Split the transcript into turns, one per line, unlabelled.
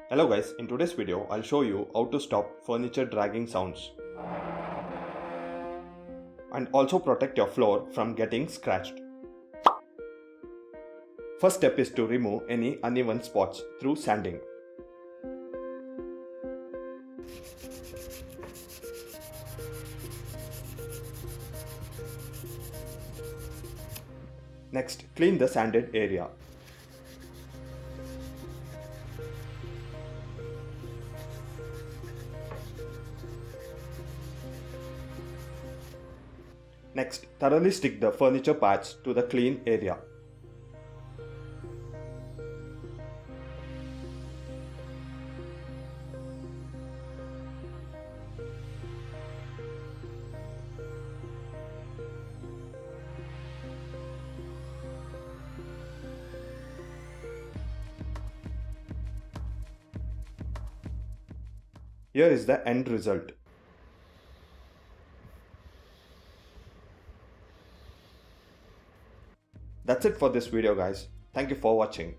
Hello guys, in today's video I'll show you how to stop furniture dragging sounds and also protect your floor from getting scratched. First step is to remove any uneven spots through sanding. Next, clean the sanded area. Next, thoroughly stick the furniture parts to the clean area. Here is the end result. That's it for this video guys. Thank you for watching.